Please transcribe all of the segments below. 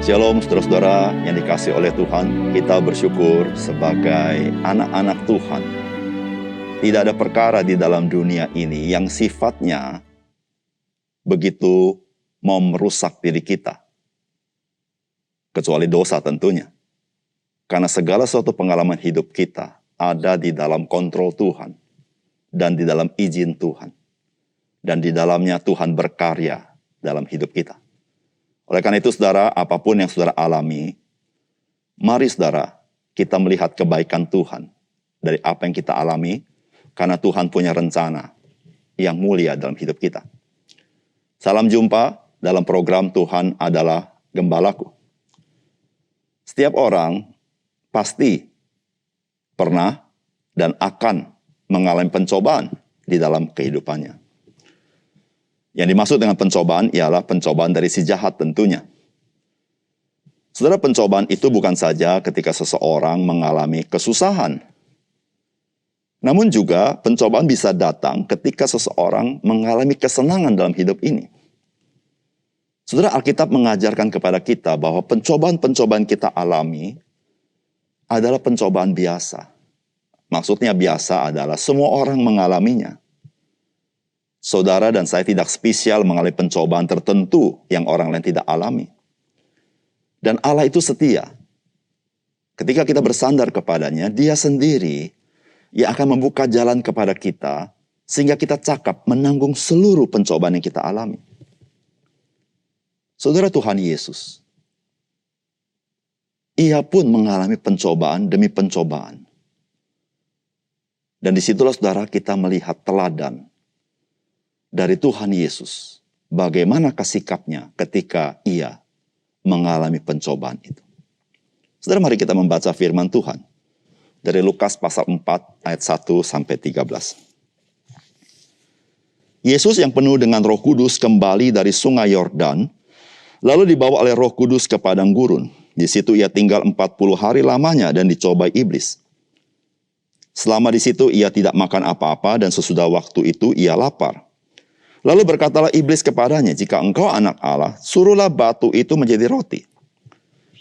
Shalom saudara-saudara yang dikasihi oleh Tuhan, kita bersyukur sebagai anak-anak Tuhan. Tidak ada perkara di dalam dunia ini yang sifatnya begitu mau merusak diri kita. Kecuali dosa tentunya. Karena segala suatu pengalaman hidup kita ada di dalam kontrol Tuhan. Dan di dalam izin Tuhan. Dan di dalamnya Tuhan berkarya dalam hidup kita. Oleh karena itu saudara, apapun yang saudara alami, mari saudara, kita melihat kebaikan Tuhan dari apa yang kita alami, karena Tuhan punya rencana yang mulia dalam hidup kita. Salam jumpa dalam program Tuhan adalah Gembalaku. Setiap orang pasti pernah dan akan mengalami pencobaan di dalam kehidupannya. Yang dimaksud dengan pencobaan ialah pencobaan dari si jahat tentunya. Saudara, pencobaan itu bukan saja ketika seseorang mengalami kesusahan. Namun juga pencobaan bisa datang ketika seseorang mengalami kesenangan dalam hidup ini. Saudara, Alkitab mengajarkan kepada kita bahwa pencobaan-pencobaan kita alami adalah pencobaan biasa. Maksudnya biasa adalah semua orang mengalaminya. Saudara dan saya tidak spesial mengalami pencobaan tertentu yang orang lain tidak alami. Dan Allah itu setia. Ketika kita bersandar kepadanya, Dia sendiri yang akan membuka jalan kepada kita, sehingga kita cakap menanggung seluruh pencobaan yang kita alami. Saudara, Tuhan Yesus, Ia pun mengalami pencobaan demi pencobaan. Dan disitulah saudara kita melihat teladan dari Tuhan Yesus, bagaimanakah sikapnya ketika Ia mengalami pencobaan itu. Saudara, mari kita membaca firman Tuhan dari Lukas pasal 4 ayat 1 sampai 13. Yesus yang penuh dengan Roh Kudus kembali dari sungai Yordan, lalu dibawa oleh Roh Kudus ke padang gurun. Di situ Ia tinggal 40 hari lamanya dan dicobai iblis. Selama di situ Ia tidak makan apa-apa dan sesudah waktu itu Ia lapar. Lalu berkatalah iblis kepadanya, jika engkau anak Allah, suruhlah batu itu menjadi roti.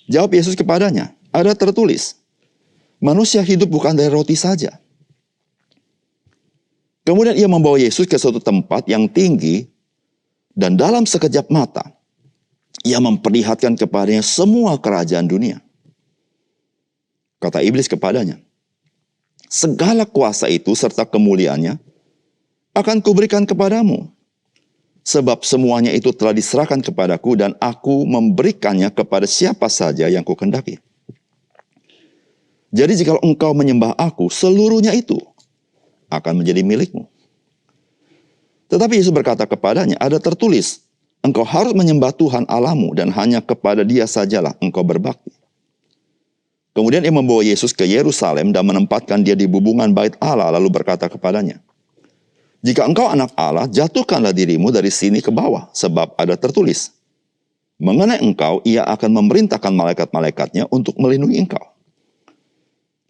Jawab Yesus kepadanya, ada tertulis, manusia hidup bukan dari roti saja. Kemudian Ia membawa Yesus ke suatu tempat yang tinggi, dan dalam sekejap mata, Ia memperlihatkan kepadanya semua kerajaan dunia. Kata iblis kepadanya, segala kuasa itu serta kemuliaannya akan kuberikan kepadamu. Sebab semuanya itu telah diserahkan kepadaku dan aku memberikannya kepada siapa saja yang kukendaki. Jadi jika engkau menyembah aku, seluruhnya itu akan menjadi milikmu. Tetapi Yesus berkata kepadanya, ada tertulis, engkau harus menyembah Tuhan Allahmu dan hanya kepada Dia sajalah engkau berbakti. Kemudian Ia membawa Yesus ke Yerusalem dan menempatkan Dia di bubungan bait Allah, lalu berkata kepadanya, jika engkau anak Allah, jatuhkanlah dirimu dari sini ke bawah, sebab ada tertulis, mengenai engkau, Ia akan memerintahkan malaikat-malaikatnya untuk melindungi engkau.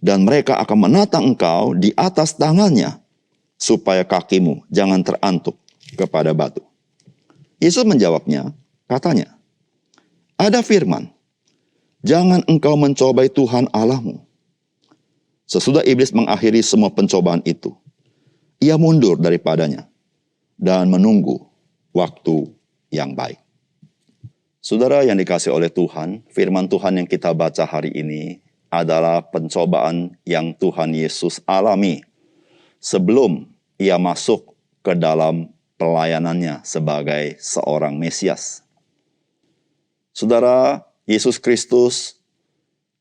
Dan mereka akan menatang engkau di atas tangannya, supaya kakimu jangan terantuk kepada batu. Yesus menjawabnya, katanya, ada firman, jangan engkau mencobai Tuhan Allahmu. Sesudah iblis mengakhiri semua pencobaan itu, Ia mundur daripadanya dan menunggu waktu yang baik. Saudara yang dikasihi oleh Tuhan, firman Tuhan yang kita baca hari ini adalah pencobaan yang Tuhan Yesus alami sebelum Ia masuk ke dalam pelayanannya sebagai seorang Mesias. Saudara, Yesus Kristus,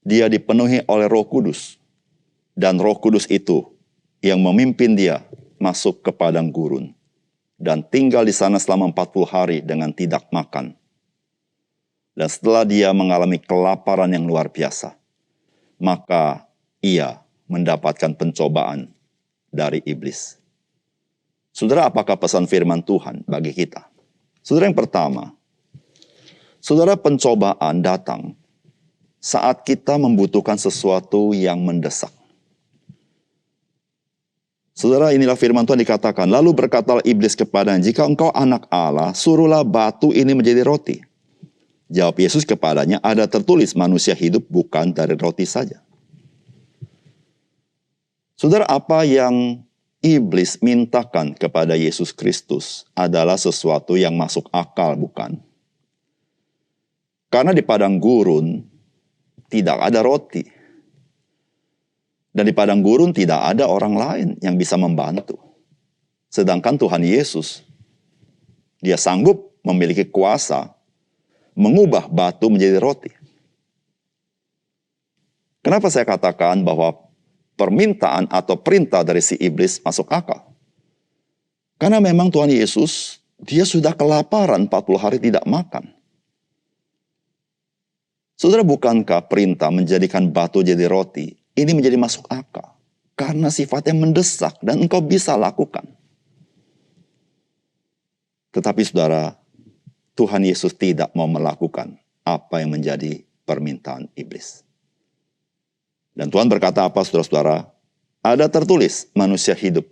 Dia dipenuhi oleh Roh Kudus, dan Roh Kudus itu yang memimpin Dia masuk ke padang gurun dan tinggal di sana selama 40 hari dengan tidak makan. Dan setelah Dia mengalami kelaparan yang luar biasa, maka Ia mendapatkan pencobaan dari iblis. Saudara, apakah pesan firman Tuhan bagi kita? Saudara, yang pertama, saudara, pencobaan datang saat kita membutuhkan sesuatu yang mendesak. Saudara, inilah firman Tuhan dikatakan, lalu berkatalah iblis kepadanya, jika engkau anak Allah, suruhlah batu ini menjadi roti. Jawab Yesus kepadanya, ada tertulis manusia hidup bukan dari roti saja. Saudara, apa yang iblis mintakan kepada Yesus Kristus adalah sesuatu yang masuk akal, bukan? Karena di padang gurun tidak ada roti. Dan di padang gurun tidak ada orang lain yang bisa membantu. Sedangkan Tuhan Yesus, dia sanggup memiliki kuasa mengubah batu menjadi roti. Kenapa saya katakan bahwa permintaan atau perintah dari si iblis masuk akal? Karena memang Tuhan Yesus, dia sudah kelaparan 40 hari tidak makan. Saudara, bukankah perintah menjadikan batu jadi roti, ini menjadi masuk akal? Karena sifatnya mendesak dan engkau bisa lakukan. Tetapi saudara, Tuhan Yesus tidak mau melakukan apa yang menjadi permintaan iblis. Dan Tuhan berkata apa, saudara-saudara? Ada tertulis, manusia hidup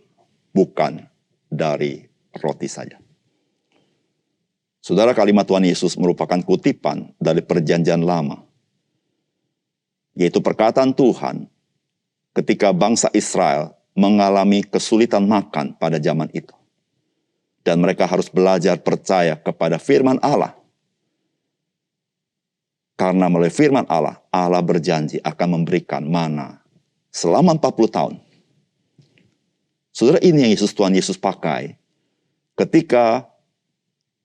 bukan dari roti saja. Saudara, kalimat Tuhan Yesus merupakan kutipan dari perjanjian lama. Yaitu perkataan Tuhan ketika bangsa Israel mengalami kesulitan makan pada zaman itu. Dan mereka harus belajar percaya kepada firman Allah. Karena melalui firman Allah, Allah berjanji akan memberikan mana selama 40 tahun. Saudara, ini yang Tuhan Yesus pakai ketika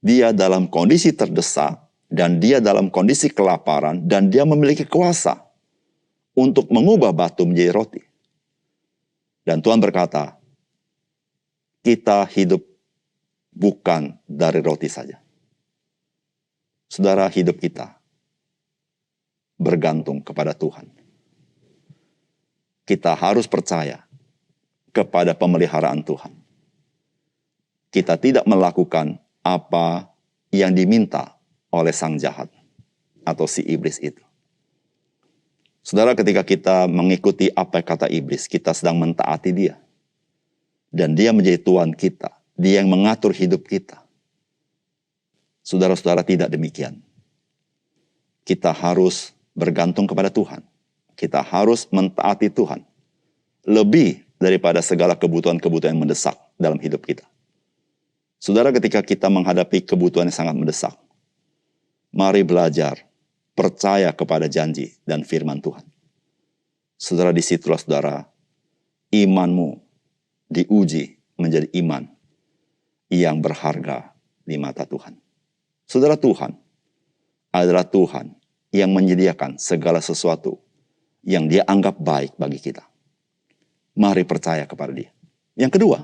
dia dalam kondisi terdesak dan dia dalam kondisi kelaparan dan dia memiliki kuasa untuk mengubah batu menjadi roti. Dan Tuhan berkata, kita hidup bukan dari roti saja. Saudara, hidup kita bergantung kepada Tuhan. Kita harus percaya kepada pemeliharaan Tuhan. Kita tidak melakukan apa yang diminta oleh sang jahat atau si iblis itu. Saudara, ketika kita mengikuti apa kata iblis, kita sedang mentaati dia. Dan dia menjadi Tuhan kita. Dia yang mengatur hidup kita. Saudara-saudara, tidak demikian. Kita harus bergantung kepada Tuhan. Kita harus mentaati Tuhan. Lebih daripada segala kebutuhan-kebutuhan yang mendesak dalam hidup kita. Saudara, ketika kita menghadapi kebutuhan yang sangat mendesak, mari belajar percaya kepada janji dan firman Tuhan. Saudara, disitulah saudara, imanmu diuji menjadi iman yang berharga di mata Tuhan. Saudara, Tuhan adalah Tuhan yang menyediakan segala sesuatu yang dia anggap baik bagi kita. Mari percaya kepada dia. Yang kedua,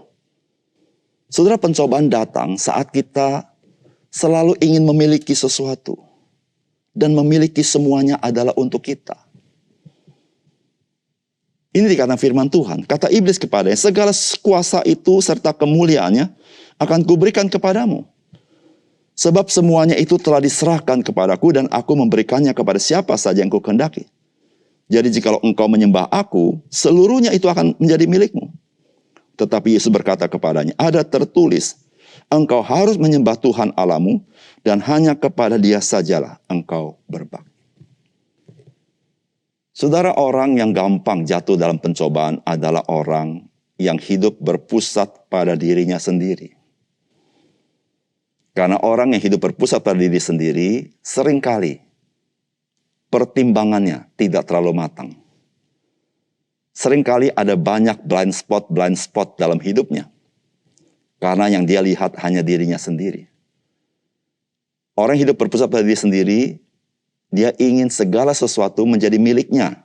saudara, pencobaan datang saat kita selalu ingin memiliki sesuatu. Dan memiliki semuanya adalah untuk kita. Ini dikatakan firman Tuhan. Kata iblis kepadanya, segala kuasa itu serta kemuliaannya akan kuberikan kepadamu. Sebab semuanya itu telah diserahkan kepadaku dan aku memberikannya kepada siapa saja yang kukehendaki. Jadi jikalau engkau menyembah aku, seluruhnya itu akan menjadi milikmu. Tetapi Yesus berkata kepadanya, ada tertulis, engkau harus menyembah Tuhan Allahmu dan hanya kepada dia sajalah engkau berbakti. Saudara, orang yang gampang jatuh dalam pencobaan adalah orang yang hidup berpusat pada dirinya sendiri. Karena orang yang hidup berpusat pada diri sendiri, seringkali pertimbangannya tidak terlalu matang. Seringkali ada banyak blind spot dalam hidupnya. Karena yang dia lihat hanya dirinya sendiri. Orang yang hidup berpusat pada diri sendiri, dia ingin segala sesuatu menjadi miliknya.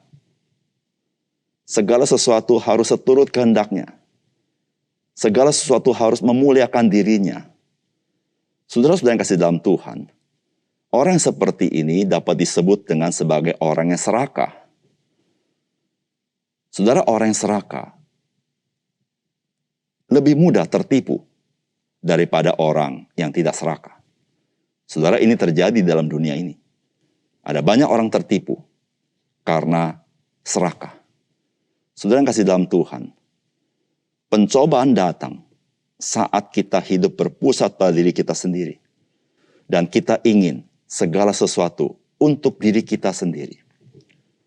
Segala sesuatu harus seturut kehendaknya. Segala sesuatu harus memuliakan dirinya. Saudara-saudara yang kasih dalam Tuhan, orang yang seperti ini dapat disebut dengan sebagai orang yang serakah. Saudara, orang yang serakah lebih mudah tertipu daripada orang yang tidak serakah. Saudara, ini terjadi dalam dunia ini. Ada banyak orang tertipu karena serakah. Saudara yang kasih dalam Tuhan, pencobaan datang saat kita hidup berpusat pada diri kita sendiri. Dan kita ingin segala sesuatu untuk diri kita sendiri.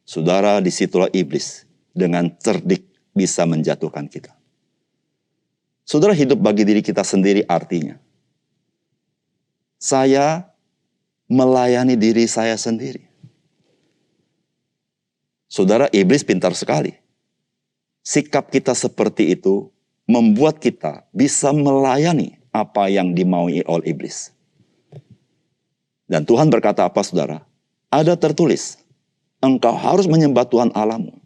Saudara, disitulah iblis dengan cerdik bisa menjatuhkan kita. Saudara, hidup bagi diri kita sendiri artinya saya melayani diri saya sendiri. Saudara, iblis pintar sekali. Sikap kita seperti itu membuat kita bisa melayani apa yang dimaui oleh iblis. Dan Tuhan berkata apa, saudara? Ada tertulis, engkau harus menyembah Tuhan Allahmu,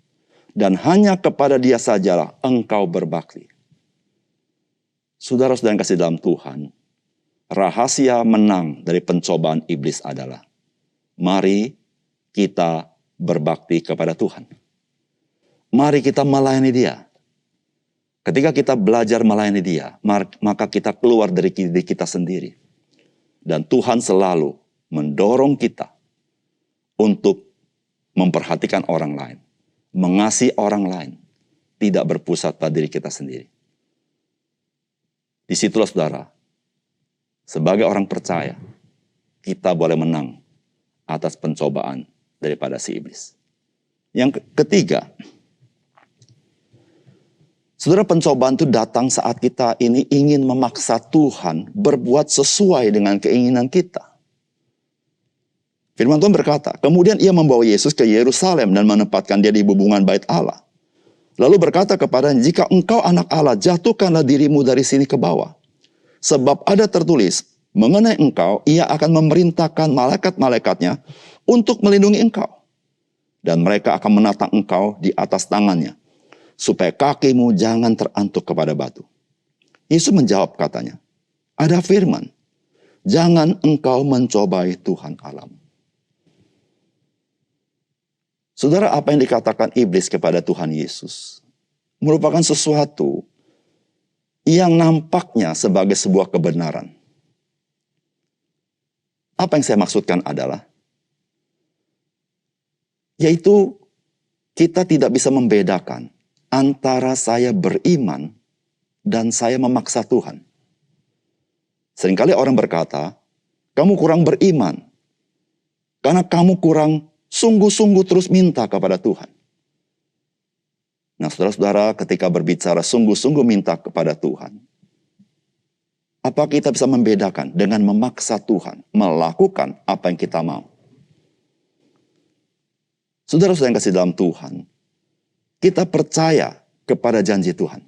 dan hanya kepada Dia sajalah engkau berbakti. Saudara-saudara yang kasih dalam Tuhan, rahasia menang dari pencobaan iblis adalah, mari kita berbakti kepada Tuhan. Mari kita melayani Dia. Ketika kita belajar melayani Dia, maka kita keluar dari diri kita sendiri. Dan Tuhan selalu mendorong kita untuk memperhatikan orang lain, mengasihi orang lain, tidak berpusat pada diri kita sendiri. Disitulah saudara, sebagai orang percaya, kita boleh menang atas pencobaan daripada si iblis. Yang ketiga, saudara, pencobaan itu datang saat kita ini ingin memaksa Tuhan berbuat sesuai dengan keinginan kita. Firman Tuhan berkata, kemudian ia membawa Yesus ke Yerusalem dan menempatkan Dia di bubungan bait Allah. Lalu berkata kepadanya, jika engkau anak Allah, jatuhkanlah dirimu dari sini ke bawah. Sebab ada tertulis, mengenai engkau, Ia akan memerintahkan malaikat-malaikatnya untuk melindungi engkau. Dan mereka akan menatang engkau di atas tangannya, supaya kakimu jangan terantuk kepada batu. Yesus menjawab katanya, ada firman, jangan engkau mencobai Tuhan Allahmu. Saudara, apa yang dikatakan iblis kepada Tuhan Yesus merupakan sesuatu yang nampaknya sebagai sebuah kebenaran. Apa yang saya maksudkan adalah, yaitu kita tidak bisa membedakan antara saya beriman dan saya memaksa Tuhan. Seringkali orang berkata, kamu kurang beriman karena kamu kurang sungguh-sungguh terus minta kepada Tuhan. Nah, saudara-saudara, ketika berbicara sungguh-sungguh minta kepada Tuhan, apa kita bisa membedakan dengan memaksa Tuhan melakukan apa yang kita mau? Saudara-saudara yang kasih dalam Tuhan, kita percaya kepada janji Tuhan.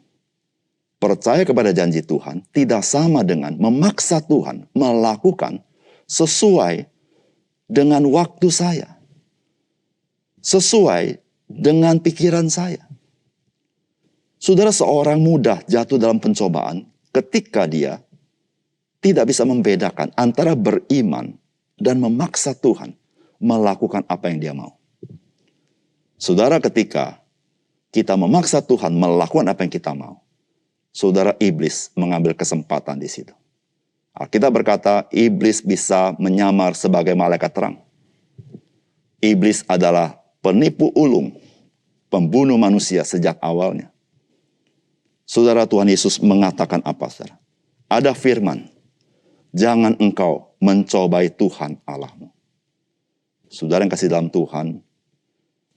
Percaya kepada janji Tuhan tidak sama dengan memaksa Tuhan melakukan sesuai dengan waktu saya. Sesuai dengan pikiran saya. Saudara, seorang mudah jatuh dalam pencobaan ketika dia tidak bisa membedakan antara beriman dan memaksa Tuhan melakukan apa yang dia mau. Saudara, ketika kita memaksa Tuhan melakukan apa yang kita mau, saudara, iblis mengambil kesempatan di situ. Alkitab berkata, iblis bisa menyamar sebagai malaikat terang. Iblis adalah penipu ulung, pembunuh manusia sejak awalnya. Saudara, Tuhan Yesus mengatakan apa, saudara? Ada firman, jangan engkau mencobai Tuhan Allahmu. Saudara yang kasih dalam Tuhan,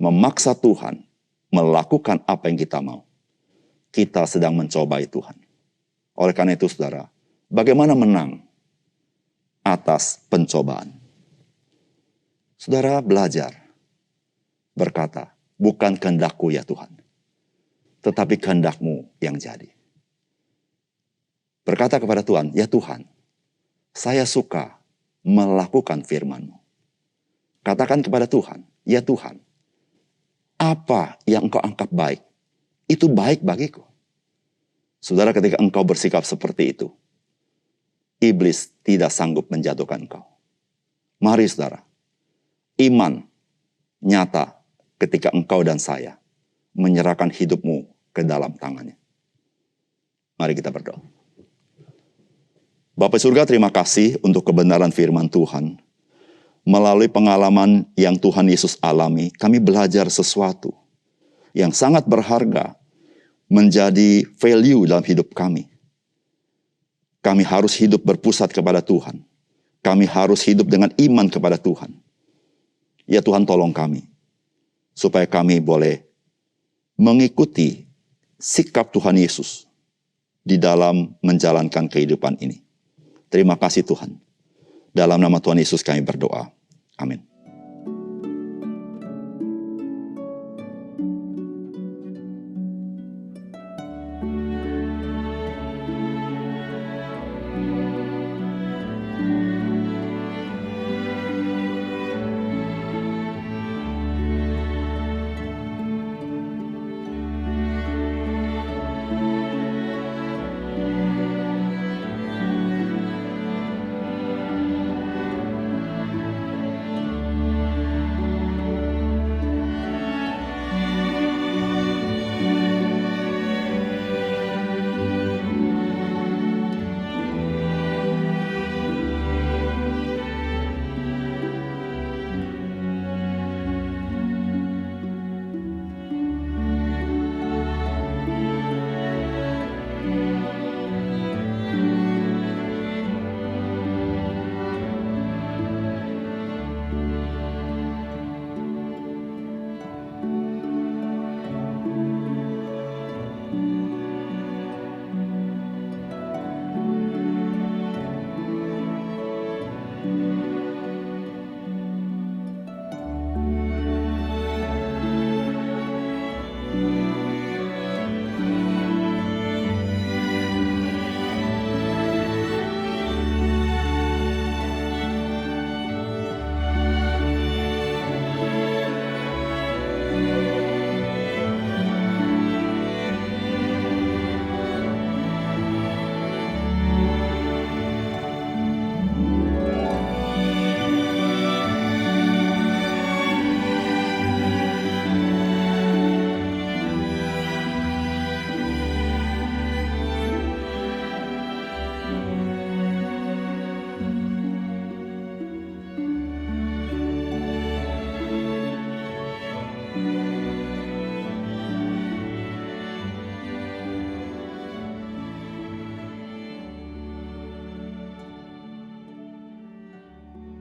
memaksa Tuhan melakukan apa yang kita mau, kita sedang mencobai Tuhan. Oleh karena itu, saudara, bagaimana menang atas pencobaan? Saudara, belajar berkata, bukan kehendakku ya Tuhan, tetapi kehendak-Mu yang jadi. Berkata kepada Tuhan, ya Tuhan, saya suka melakukan firman-Mu. Katakan kepada Tuhan, ya Tuhan, apa yang Engkau anggap baik, itu baik bagiku. Saudara, ketika engkau bersikap seperti itu, iblis tidak sanggup menjatuhkan engkau. Mari saudara, iman nyata ketika engkau dan saya menyerahkan hidupmu ke dalam tangannya. Mari kita berdoa. Bapa surga, terima kasih untuk kebenaran firman Tuhan. Melalui pengalaman yang Tuhan Yesus alami, kami belajar sesuatu yang sangat berharga menjadi value dalam hidup kami. Kami harus hidup berpusat kepada Tuhan. Kami harus hidup dengan iman kepada Tuhan. Ya Tuhan, tolong kami, supaya kami boleh mengikuti sikap Tuhan Yesus di dalam menjalankan kehidupan ini. Terima kasih Tuhan. Dalam nama Tuhan Yesus kami berdoa. Amin.